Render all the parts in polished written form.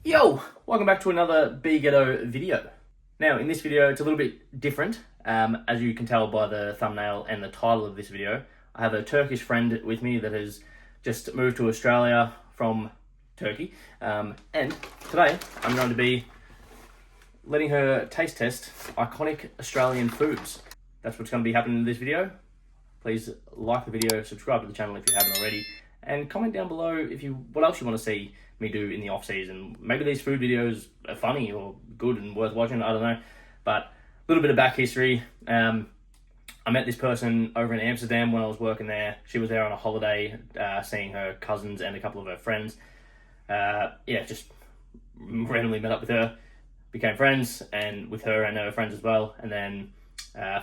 Yo! Welcome back to another Be Ghetto video. Now, in this video, it's a little bit different. As you can tell by the thumbnail and the title of this video, I have a Turkish friend with me that has just moved to Australia from Turkey. And today, I'm going to be letting her taste test iconic Australian foods. That's what's going to be happening in this video. Please like the video, subscribe to the channel if you haven't already, and comment down below what else you want to see me do in the off season. Maybe these food videos are funny or good and worth watching, I don't know. But a little bit of back history. I met this person over in Amsterdam when I was working there. She was there on a holiday, seeing her cousins and a couple of her friends. Just randomly met up with her, became friends, and with her and her friends as well. And then,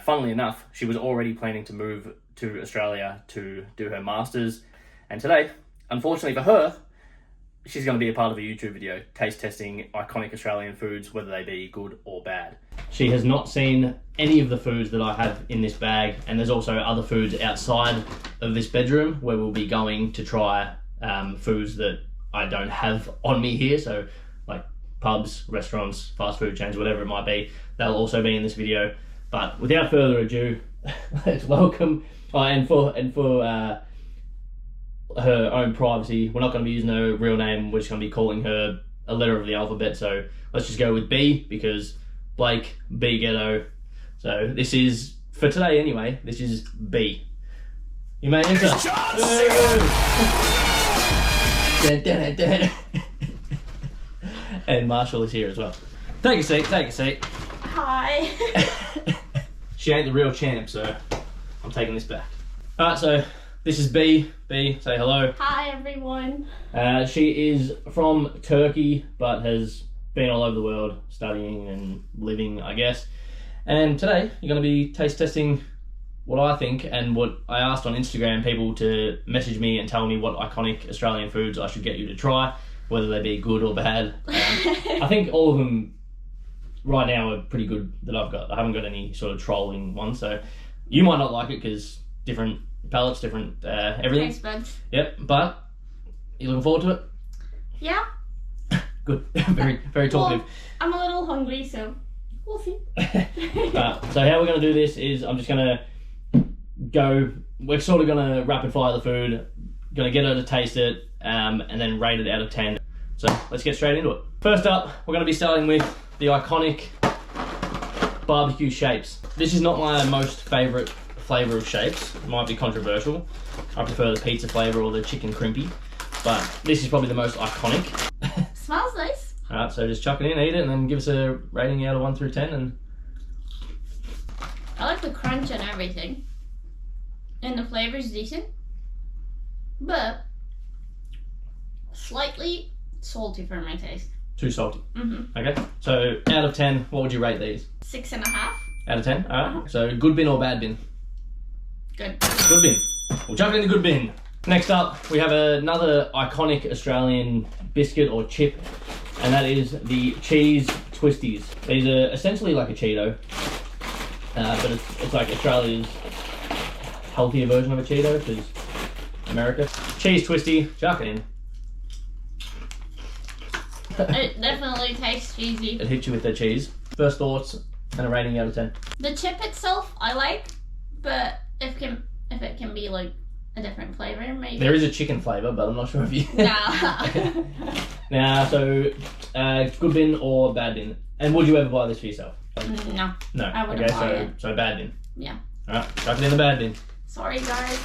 funnily enough, she was already planning to move to Australia to do her masters. And today, unfortunately for her, she's going to be a part of a YouTube video taste testing iconic Australian foods, whether they be good or bad. She has not seen any of the foods that I have in this bag, and there's also other foods outside of this bedroom where we'll be going to try foods that I don't have on me here, so like pubs, restaurants, fast food chains, whatever it might be. They'll also be in this video. But without further ado, let's welcome, and for her own privacy, we're not going to be using her real name. We're just going to be calling her a letter of the alphabet. So let's just go with B, because Blake, B Ghetto. So this is, for today anyway, this is B. You may enter. And Marshall is here as well. Take a seat, take a seat. Hi. She ain't the real champ, so I'm taking this back. Alright, so this is B. B, say hello. Hi, everyone. She is from Turkey, but has been all over the world studying and living, I guess. And today, you're going to be taste testing what I think, and what I asked on Instagram people to message me and tell me what iconic Australian foods I should get you to try, whether they be good or bad. I think all of them right now are pretty good that I've got. I haven't got any sort of trolling ones, so you might not like it because different palates, different everything. Taste buds. Yep, but you looking forward to it? Yeah. Good. very talkative. Well, I'm a little hungry, so we'll see. So how we're going to do this is I'm just going to we're sort of going to rapid fire the food, going to get her to taste it, and then rate it out of 10. So let's get straight into it. First up, we're going to be starting with the iconic barbecue shapes. This is not my most favourite flavour of shapes. It might be controversial. I prefer the pizza flavour or the chicken crimpy, but this is probably the most iconic. Smells nice. Alright, so just chuck it in, eat it, and then give us a rating out of 1 through 10. And I like the crunch and everything. And the flavor's decent. But slightly salty for my taste. Too salty. Mm-hmm. Okay, so out of 10, what would you rate these? 6.5. Out of 10? Alright, so good bin or bad bin? Good. Good bin. We'll chuck it in the good bin. Next up, we have another iconic Australian biscuit or chip, and that is the cheese twisties. These are essentially like a Cheeto, but it's like Australia's healthier version of a Cheeto, because America. Cheese twisty, chuck it in. It definitely tastes cheesy. It hits you with the cheese. First thoughts and a rating out of 10. The chip itself, I like, but if it can be like a different flavor, maybe. There is a chicken flavour, but I'm not sure if you... Nah. Now, so, good bin or bad bin? And would you ever buy this for yourself? No. No. I wouldn't buy it. So bad bin. Yeah. Alright, chuck it in the bad bin. Sorry, guys.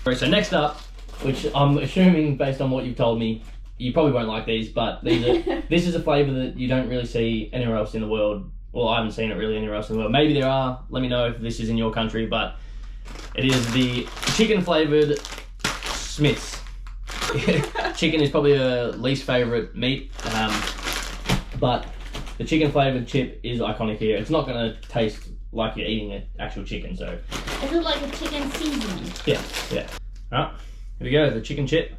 Alright, so next up, which I'm assuming based on what you've told me, you probably won't like these, but this is a flavour that you don't really see anywhere else in the world. Well, I haven't seen it really anywhere else in the world. Maybe there are. Let me know if this is in your country, but it is the chicken flavoured Smiths. Chicken is probably her least favourite meat, but the chicken flavoured chip is iconic here. It's not going to taste like you're eating an actual chicken, so... Is it like a chicken seasoning? Yeah. Alright, here we go, the chicken chip.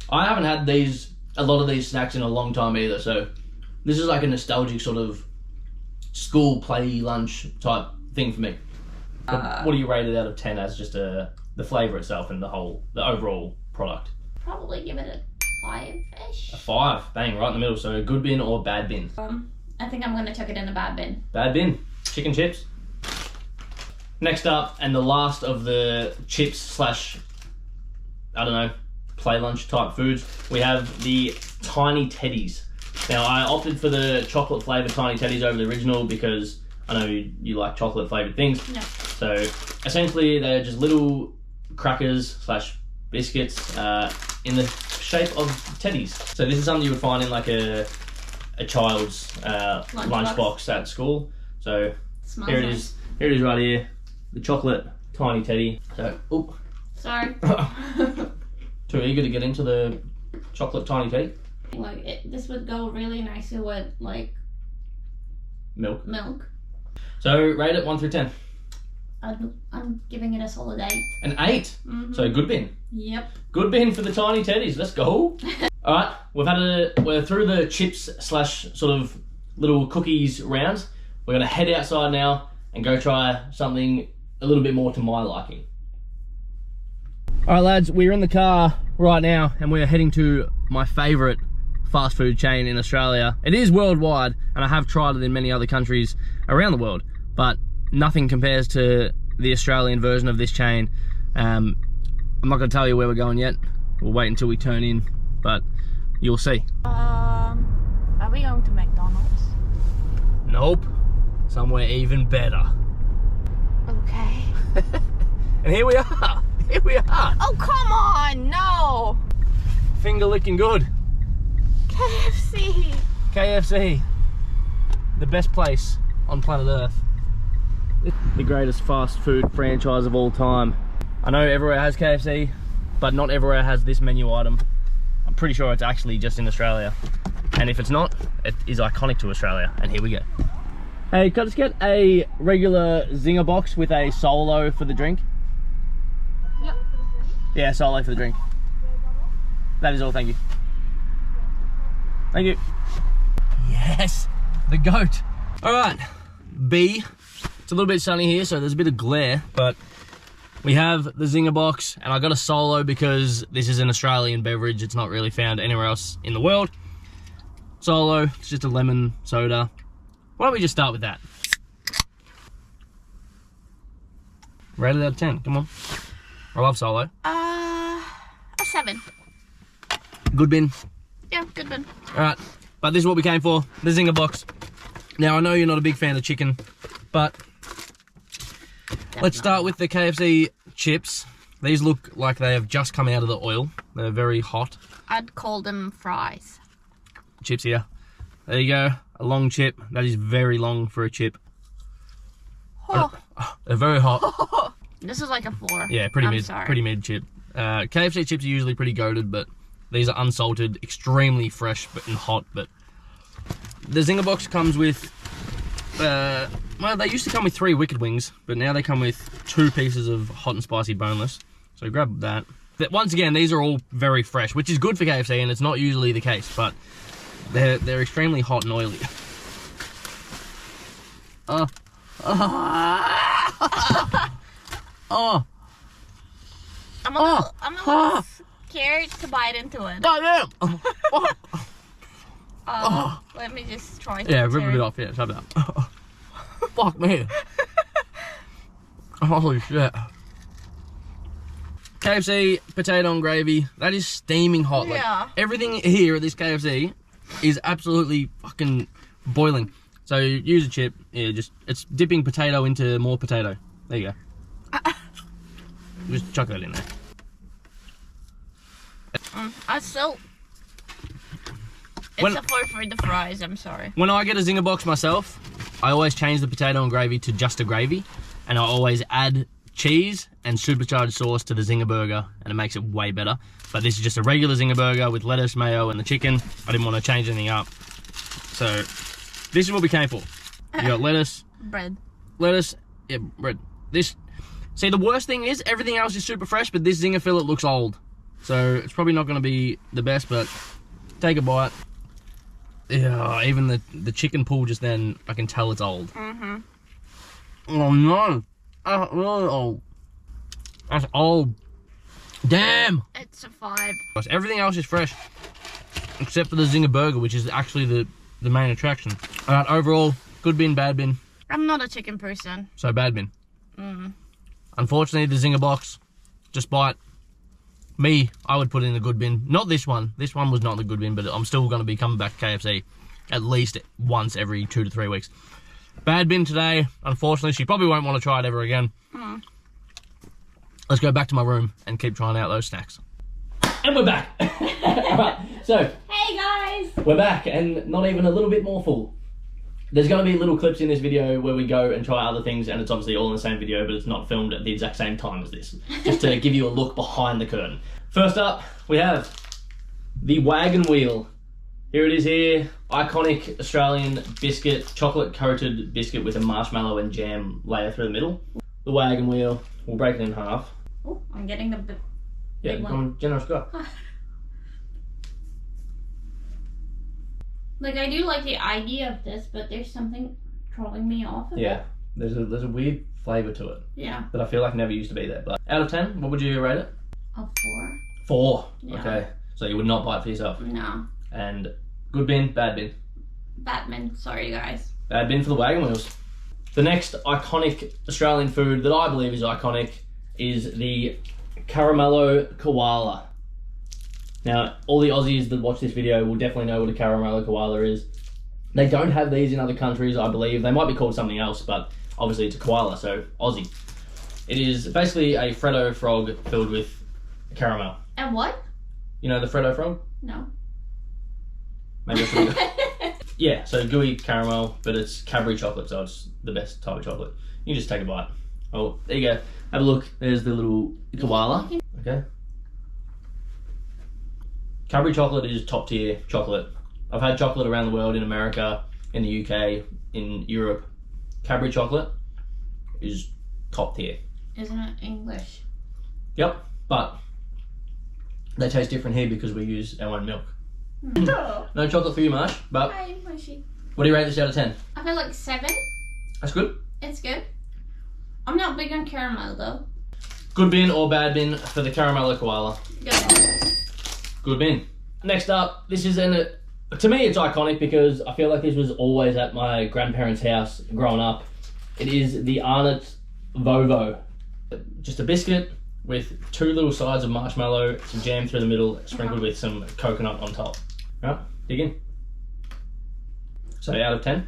I haven't had a lot of these snacks in a long time either, so this is like a nostalgic sort of school play lunch type thing for me. What do you rate it out of 10 as just the flavour itself and the overall product? Probably give it 5-ish. A 5. Bang, right in the middle. So good bin or bad bin? I think I'm gonna chuck it in a bad bin. Bad bin. Chicken chips. Next up, and the last of the chips slash, I don't know, play lunch type foods, we have the Tiny Teddies. Now, I opted for the chocolate flavoured Tiny Teddies over the original because I know you like chocolate flavoured things. No. So, essentially, they're just little crackers slash biscuits in the shape of teddies. So this is something you would find in like a child's lunchbox at school. So Smells here it nice. is. Here it is right here. The chocolate Tiny Teddy. So, oh. Sorry. Too eager to get into the chocolate Tiny Teddy. Like this would go really nicely with like Milk. So rate it 1 through 10. I'm giving it a solid 8. An 8. Mm-hmm. So good bin. Yep. Good bin for the Tiny Teddies. Let's go. All right, we're through the chips slash sort of little cookies round. We're gonna head outside now and go try something a little bit more to my liking. All right, lads, we're in the car right now and we're heading to my favourite fast food chain in Australia. It is worldwide, and I have tried it in many other countries around the world, but nothing compares to the Australian version of this chain. I'm not going to tell you where we're going yet. We'll wait until we turn in, but you'll see. Are we going to McDonald's? Nope. Somewhere even better. Okay. And here we are. Here we are. Oh, come on, no. Finger licking good. KFC. KFC. The best place on planet Earth. The greatest fast food franchise of all time. I know everywhere has KFC, but not everywhere has this menu item. I'm pretty sure it's actually just in Australia. And if it's not, it is iconic to Australia. And here we go. Hey, can I just get a regular zinger box with a solo for the drink? Yep. Yeah, solo for the drink. That is all, thank you. Thank you. Yes, the goat. All right, B. It's a little bit sunny here, so there's a bit of glare, but we have the zinger box, and I got a solo because this is an Australian beverage. It's not really found anywhere else in the world. Solo, it's just a lemon soda. Why don't we just start with that? Rated out of 10, come on. I love solo. A 7. Good bin. Yeah, good bin. Alright, but this is what we came for, the zinger box. Now, I know you're not a big fan of chicken, but let's start with the KFC chips. These look like they have just come out of the oil. They're very hot. I'd call them fries. Chips here. There you go, a long chip. That is very long for a chip. Oh. They're very hot. This is like a 4. Yeah, pretty mid chip. KFC chips are usually pretty goated, but these are unsalted, extremely fresh and hot. But the zinger box comes with, well, they used to come with 3 wicked wings, but now they come with 2 pieces of hot and spicy boneless. So grab that. But once again, these are all very fresh, which is good for KFC, and it's not usually the case, but they're extremely hot and oily. Oh. I'm a little scared to bite into it. Damn! Let me just try. Yeah, rip a bit off. Yeah, shut it up. Fuck me. Holy shit. KFC potato and gravy. That is steaming hot. Yeah. Like, everything here at this KFC is absolutely fucking boiling. So use a chip. Yeah, it's dipping potato into more potato. There you go. Just chuck that in there. It's a 4 for the fries, I'm sorry. When I get a zinger box myself, I always change the potato and gravy to just a gravy, and I always add cheese and supercharged sauce to the zinger burger, and it makes it way better. But this is just a regular zinger burger with lettuce, mayo, and the chicken. I didn't want to change anything up. So this is what we came for. You got lettuce. Lettuce, yeah, bread. See, the worst thing is everything else is super fresh, but this zinger fillet looks old. So it's probably not going to be the best, but take a bite. Yeah, even the chicken pool just then, I can tell it's old. Mm-hmm. Oh no, that's really old. That's old. Damn. It's a 5. Everything else is fresh. except for the Zinger burger, which is actually the main attraction. Alright, overall, good bin, bad bin. I'm not a chicken person. So bad bin. Unfortunately, the Zinger box, despite me, I would put it in the good bin. Not this one. This one was not the good bin, but I'm still going to be coming back to KFC at least once every 2 to 3 weeks. Bad bin today. Unfortunately, she probably won't want to try it ever again. Let's go back to my room and keep trying out those snacks. And we're back. Alright, so. Hey guys! We're back and not even a little bit more full. There's going to be little clips in this video where we go and try other things, and it's obviously all in the same video, but it's not filmed at the exact same time as this. Just to give you a look behind the curtain. First up, we have the wagon wheel. Here it is here. Iconic Australian biscuit, chocolate-coated biscuit with a marshmallow and jam layer through the middle. The wagon wheel. We'll break it in half. Oh, I'm getting the big one. Come on, generous guy. Like, I do like the idea of this, but there's something throwing me off of it. Yeah, there's a weird flavour to it. Yeah. That I feel like never used to be there. But out of 10, what would you rate it? A 4. 4. Yeah. Okay. So you would not buy it for yourself? No. And good bin, bad bin? Batman, sorry guys. Bad bin for the wagon wheels. The next iconic Australian food that I believe is iconic is the caramello koala. Now, all the Aussies that watch this video will definitely know what a caramello koala is. They don't have these in other countries, I believe. They might be called something else, but obviously it's a koala, so Aussie. It is basically a Freddo frog filled with caramel. And what? You know the Freddo frog? No. Maybe that's what yeah, so gooey caramel, but it's Cadbury chocolate, so it's the best type of chocolate. You can just take a bite. Oh, there you go. Have a look. There's the little koala. Okay. Cadbury chocolate is top tier chocolate. I've had chocolate around the world, in America, in the UK, in Europe. Cadbury chocolate is top tier. Isn't it English? Yep, but they taste different here because we use our own milk. No chocolate for you, Marsh, but Hi, Mushy. what do you rate this out of 10? I feel like 7. That's good. It's good. I'm not big on caramel though. Good bin or bad bin for the caramello koala? Good. Good bin. Next up, this is to me it's iconic because I feel like this was always at my grandparents' house growing up. It is the Arnott's Vovo. Just a biscuit with 2 little sides of marshmallow, some jam through the middle, sprinkled with some coconut on top. Right, dig in. So out of 10?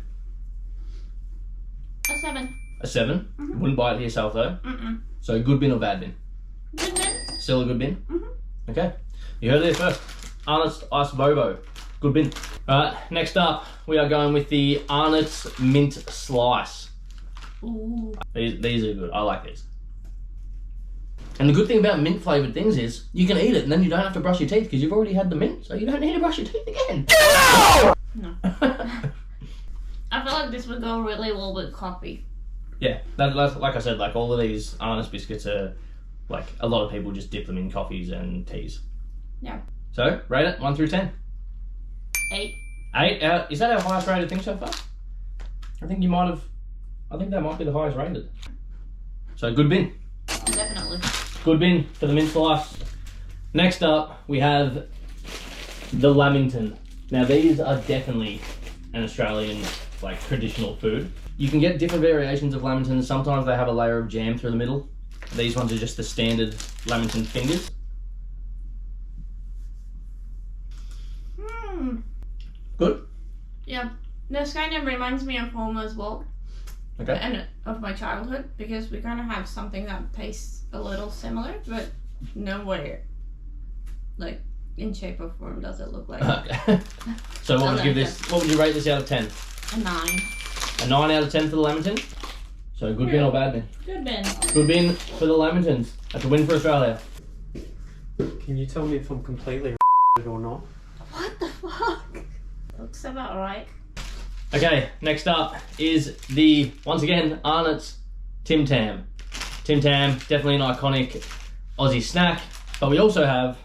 A 7. A 7? Wouldn't buy it for yourself though? So good bin or bad bin? Good bin. Still a good bin? Okay, you heard it first. Arnott's Ice Vovo. Good bin. Alright, next up, we are going with the Arnott's Mint Slice. Ooh. These are good. I like these. And the good thing about mint flavoured things is you can eat it and then you don't have to brush your teeth because you've already had the mint, so you don't need to brush your teeth again. No. I feel like this would go really well with coffee. Yeah, that's, like I said, like all of these Arnott's biscuits are, like, a lot of people just dip them in coffees and teas. Yeah. So, rate it, 1 through 10. 8. 8 out. Is that our highest rated thing so far? I think that might be the highest rated. So, good bin. Definitely. Good bin for the mint slice. Next up, we have the Lamington. Now, these are definitely an Australian, like, traditional food. You can get different variations of Lamingtons. Sometimes they have a layer of jam through the middle. These ones are just the standard Lamington fingers. Good? Yeah. This kind of reminds me of home as well. Okay. And of my childhood, because we kind of have something that tastes a little similar, but nowhere, like, in shape or form does it look like. Okay. So what would you rate this out of 10? A 9. A 9 out of 10 for the Lamington? So good bin or bad bin? Good bin. Good bin for the Lamingtons. That's a win for Australia. Can you tell me if I'm completely or not? What the fuck? Looks about right. Okay, next up is the, once again, Arnott's Tim Tam. Tim Tam, definitely an iconic Aussie snack, but we also have,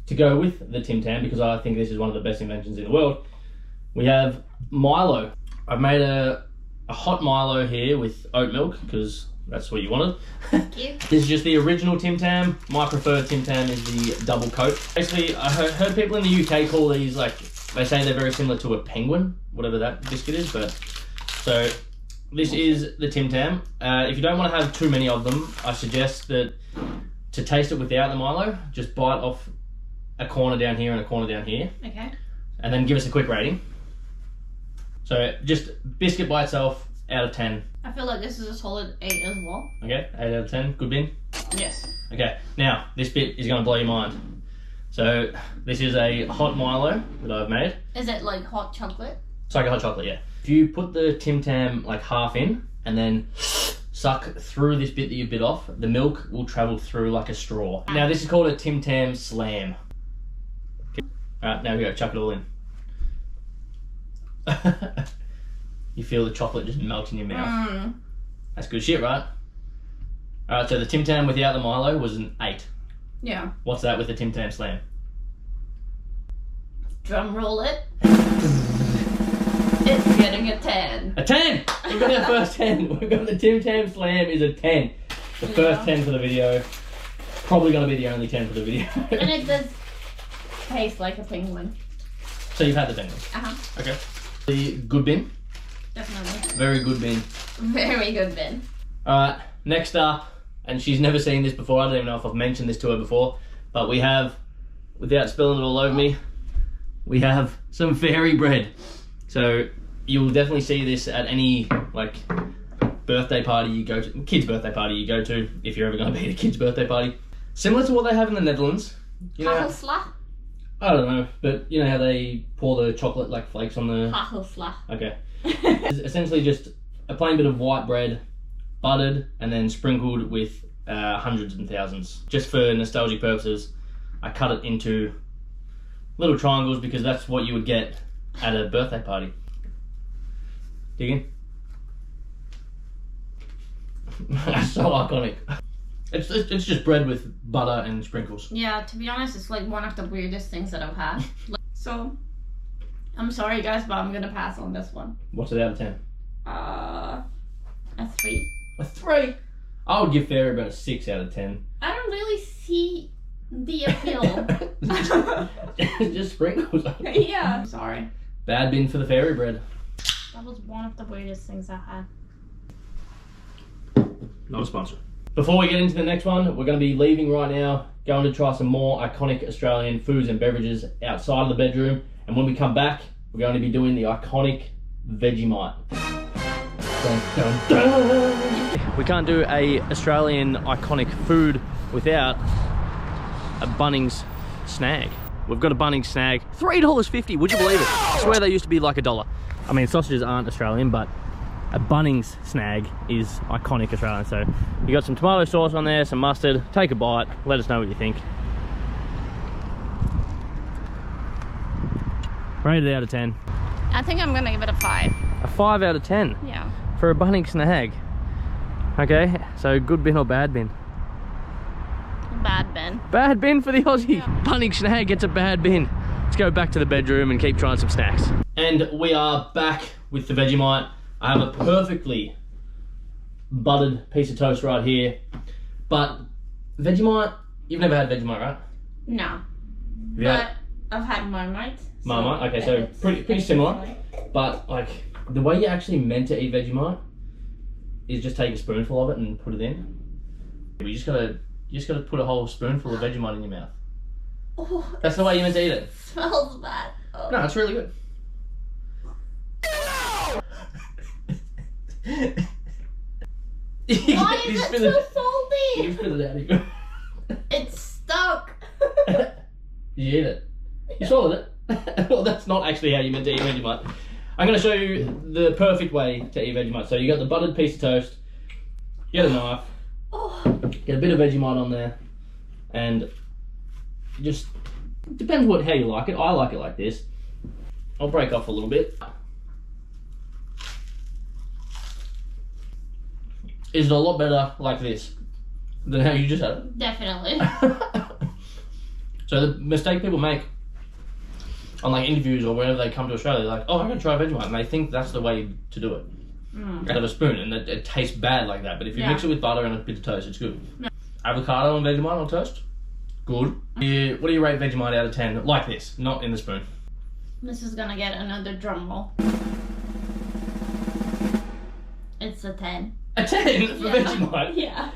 to go with the Tim Tam, because I think this is one of the best inventions in the world, we have Milo. I've made a hot Milo here with oat milk, because that's what you wanted. Thank you. This is just the original Tim Tam. My preferred Tim Tam is the double coat. Basically, I heard people in the UK call these, like, they say they're very similar to a penguin, whatever that biscuit is, but, so, this is the Tim Tam. If you don't want to have too many of them, I suggest that to taste it without the Milo, just bite off a corner down here and a corner down here. Okay. And then give us a quick rating. So, just biscuit by itself, out of 10. I feel like this is a solid 8 as well. Okay, 8 out of 10, good bin? Yes. Okay, now, this bit is going to blow your mind. So, this is a hot Milo that I've made. Is it like hot chocolate? It's like a hot chocolate, yeah. If you put the Tim Tam like half in, and then suck through this bit that you bit off, the milk will travel through like a straw. Now, this is called a Tim Tam Slam. Okay. Alright, now we go, chuck it all in. You feel the chocolate just melt in your mouth. That's good shit, right? Alright, so the Tim Tam without the Milo was an 8. Yeah. What's that with the Tim Tam Slam? Drum roll it. It's getting a 10. A 10! We've got our first 10. We've got the Tim Tam Slam is a 10. The first 10 for the video. Probably going to be the only 10 for the video. And it does taste like a penguin. So you've had the penguin? Uh-huh. Okay. The good bin? Definitely. Very good bin. Very good bin. Alright, next up, and she's never seen this before, I don't even know if I've mentioned this to her before, but we have, without spilling it all over me, we have some fairy bread. So you'll definitely see this at any like birthday party you go to, kid's birthday party you go to, if you're ever going to be at a kid's birthday party. Similar to what they have in the Netherlands. You know, Hagelsla? I don't know, but you know how they pour the chocolate like flakes on the... Hagelsla. Okay. It's essentially just a plain bit of white bread, buttered, and then sprinkled with hundreds and thousands. Just for nostalgic purposes, I cut it into little triangles because that's what you would get at a birthday party. Dig in. That's so iconic. It's just bread with butter and sprinkles. Yeah, to be honest, it's like one of the weirdest things that I've had. So, I'm sorry guys, but I'm gonna pass on this one. What's it out of 10? A 3. A 3? I would give Fairy about a 6 out of 10. I don't really see the appeal. Just sprinkles. Yeah. I'm sorry. Bad bin for the fairy bread. That was one of the weirdest things I had. Not a sponsor. Before we get into the next one, we're going to be leaving right now, going to try some more iconic Australian foods and beverages outside of the bedroom. And when we come back, we're going to be doing the iconic Vegemite. Dun, dun, dun. We can't do a Australian iconic food without a Bunnings snag. We've got a Bunnings snag, $3.50, would you believe it? I swear they used to be like $1. I mean, sausages aren't Australian, but a Bunnings snag is iconic Australian. So you got some tomato sauce on there, some mustard. Take a bite, let us know what you think. Rated out of 10. I think I'm gonna give it a 5. A 5 out of 10? Yeah. For a Bunnings snag. Okay, so good bin or bad bin? Bad bin. Bad bin for the Aussie. Yeah. Bunnings snag gets a bad bin. Let's go back to the bedroom and keep trying some snacks. And we are back with the Vegemite. I have a perfectly buttered piece of toast right here. But Vegemite, you've never had Vegemite, right? No. Have you had I've had Marmite. Marmite? Okay, so pretty similar. But like the way you're actually meant to eat Vegemite is just take a spoonful of it and put it in. You just gotta put a whole spoonful of Vegemite in your mouth. Oh, That's the way you're meant to eat it. smells bad. Oh. No, it's really good. Why is it so salty? You spit it out of you. It's stuck. You eat it. You swallowed it. Well, that's not actually how you meant to eat Vegemite. I'm going to show you the perfect way to eat Vegemite. So you got the buttered piece of toast, get a knife, get a bit of Vegemite on there, and just, depends how you like it. I like it like this. I'll break off a little bit. Is it a lot better like this than how you just had it? Definitely. So the mistake people make on like interviews or whenever they come to Australia, they're like, oh, I'm going to try Vegemite, and they think that's the way to do it. out of a spoon, and it tastes bad like that. But if you mix it with butter and a bit of toast, it's good. Yeah. Avocado and Vegemite on toast, good. What do you rate Vegemite out of 10? Like this, not in the spoon. This is gonna get another drum roll. It's a 10. A 10 for Vegemite? Yeah.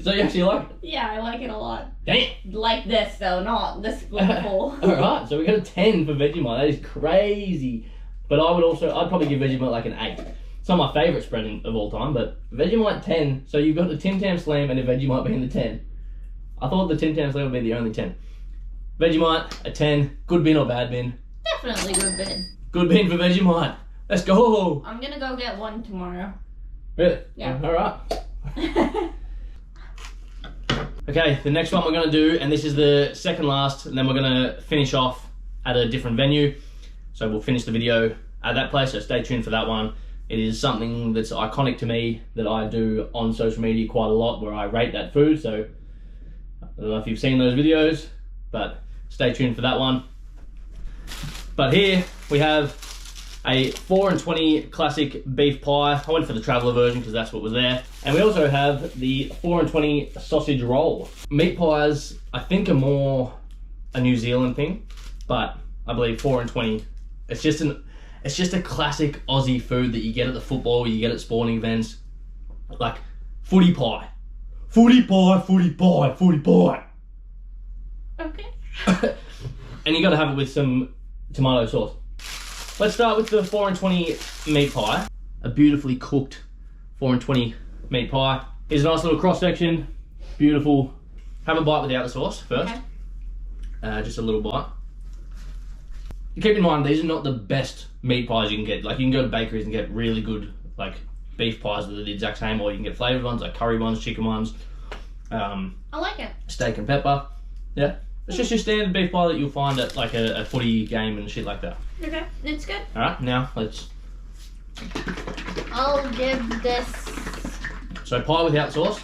So you actually like it? Yeah, I like it a lot. Damn. Like this though, not this spoonful. Alright, so we got a 10 for Vegemite. That is crazy. But I'd probably give Vegemite like an 8. It's not my favourite spread of all time, but Vegemite 10. So you've got the Tim Tam Slam and the Vegemite being the 10. I thought the Tim Tam Slam would be the only 10. Vegemite, a 10. Good bin or bad bin? Definitely good bin. Good bin for Vegemite. Let's go. I'm gonna go get one tomorrow. Really? Yeah. Alright. Okay, the next one we're going to do, and this is the second last, and then we're going to finish off at a different venue. So we'll finish the video at that place, so stay tuned for that one. It is something that's iconic to me that I do on social media quite a lot, where I rate that food. So I don't know if you've seen those videos, but stay tuned for that one. But here we have a 4 and 20 classic beef pie. I went for the traveller version because that's what was there. And we also have the 4 and 20 sausage roll. Meat pies, I think, are more a New Zealand thing, but I believe 4 and 20, it's just a classic Aussie food that you get at the football, you get at sporting events, like footy pie. Footy pie, footy pie, footy pie. Okay. And you got to have it with some tomato sauce. Let's start with the 4 and 20 meat pie. A beautifully cooked 4 and 20 meat pie. Here's a nice little cross section. Beautiful. Have a bite without the sauce first. Okay. Just a little bite. You keep in mind, these are not the best meat pies you can get. Like, you can go to bakeries and get really good, like, beef pies that are the exact same, or you can get flavoured ones, like curry ones, chicken ones. I like it. Steak and pepper. Yeah. It's just your standard beef pie that you'll find at, like, a footy game and shit like that. Okay, it's good. Alright, now let's... I'll give this... So pie without sauce?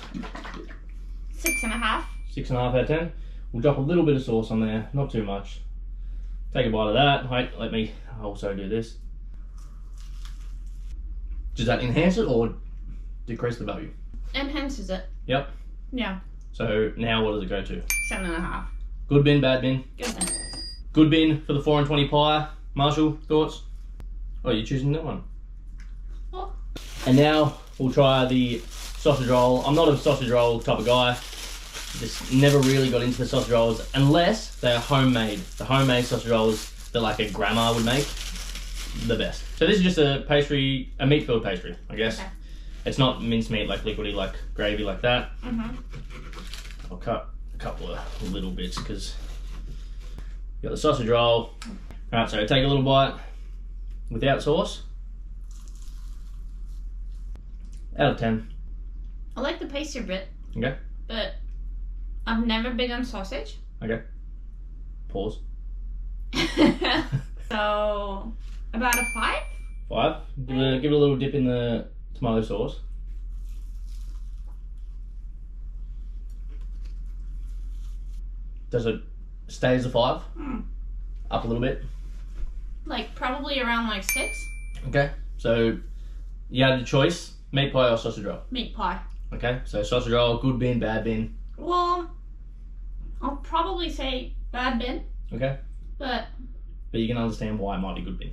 6.5. 6.5 out of 10. We'll drop a little bit of sauce on there, not too much. Take a bite of that. Wait, let me also do this. Does that enhance it or decrease the value? Enhances it. Yep. Yeah. So now what does it go to? 7.5. Good bin, bad bin? Good bin. Good bin for the 4 and 20 pie. Marshall, thoughts? Oh, you're choosing that one. Well. And now we'll try the sausage roll. I'm not a sausage roll type of guy. Just never really got into the sausage rolls unless they are homemade. The homemade sausage rolls that like a grandma would make, the best. So this is just a pastry, a meat-filled pastry, I guess. Okay. It's not mincemeat, like liquidy, like gravy, like that. I'll cut a couple of little bits because you got the sausage roll. Alright, so take a little bite without sauce. Out of 10. I like the pastry bit. Okay. But I'm never big on sausage. Okay. Pause. So about a 5? 5. Give it a little dip in the tomato sauce. Does it stay as a 5? Up a little bit? Like probably around like 6. Okay. So you had the choice, meat pie or sausage roll? Meat pie. Okay. So sausage roll, good bin, bad bin? Well, I'll probably say bad bin. Okay. But you can understand why it might be good bin.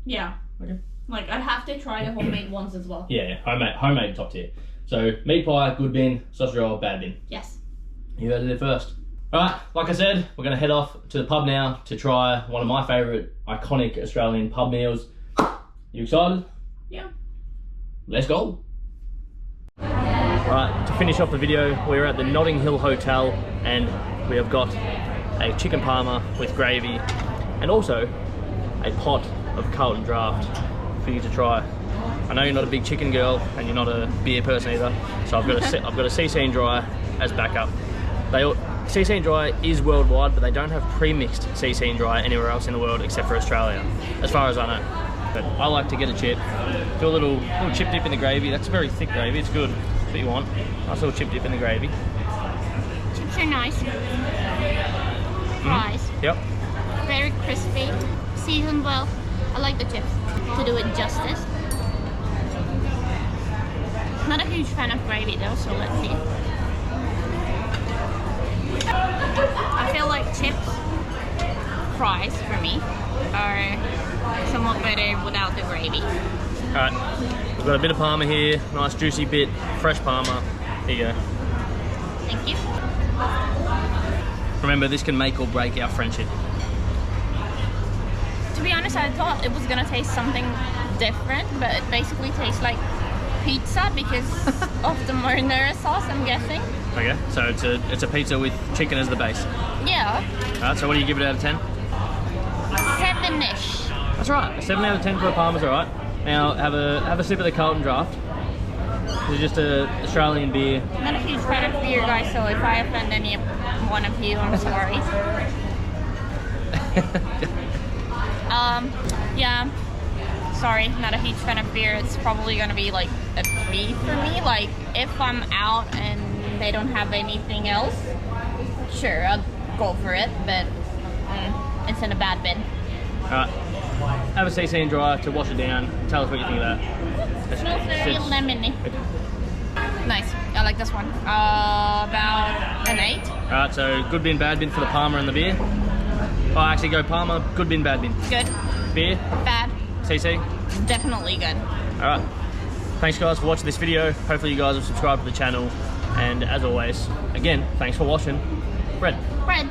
Yeah. Okay. Like I'd have to try the homemade ones as well. Yeah, homemade top tier. So meat pie, good bin, sausage roll, bad bin. Yes. You heard it there first. Alright, like I said, we're going to head off to the pub now to try one of my favourite iconic Australian pub meals. You excited? Yeah. Let's go. Right, to finish off the video, we're at the Notting Hill Hotel and we have got a chicken parma with gravy and also a pot of Carlton Draft for you to try. I know you're not a big chicken girl and you're not a beer person either, so I've got a CC and Dry as backup. CC and Dry is worldwide, but they don't have pre-mixed CC and Dry anywhere else in the world except for Australia, as far as I know. But I like to get a chip, do a little chip dip in the gravy. That's very thick gravy, it's good. That's what you want. Nice little chip dip in the gravy. Chips are nice. Fries. Yep. Very crispy. Seasoned well. I like the chips. To do it justice. Not a huge fan of gravy though, so let's see. I feel like chips, fries for me, are somewhat better without the gravy. Alright, we've got a bit of parma here, nice juicy bit, fresh parma. Here you go. Thank you. Remember, this can make or break our friendship. To be honest, I thought it was gonna taste something different, but it basically tastes like pizza because of the marinara sauce, I'm guessing. Okay, so it's a pizza with chicken as the base. Yeah. Alright, so what do you give it out of 10? 7-ish. That's right, a 7 out of 10 for a parma's alright. Now have a sip of the Carlton Draft. It's just a Australian beer. I'm not a huge fan of beer, guys, so if I offend any one of you, I'm sorry. Yeah. Sorry, not a huge fan of beer. It's probably gonna be like a 3 for me. Like, if I'm out and they don't have anything else, sure, I'll go for it, but it's in a bad bin. Alright, have a CC and dry to wash it down. Tell us what you think of that. It smells very lemony. Nice, I like this one. About an 8. Alright, so good bin, bad bin for the parma and the beer. Oh, actually go parma, good bin, bad bin. Good. Beer? Bad. CC? Definitely good. Alright, thanks guys for watching this video. Hopefully you guys have subscribed to the channel. And as always, again, thanks for watching. Bread. Bread.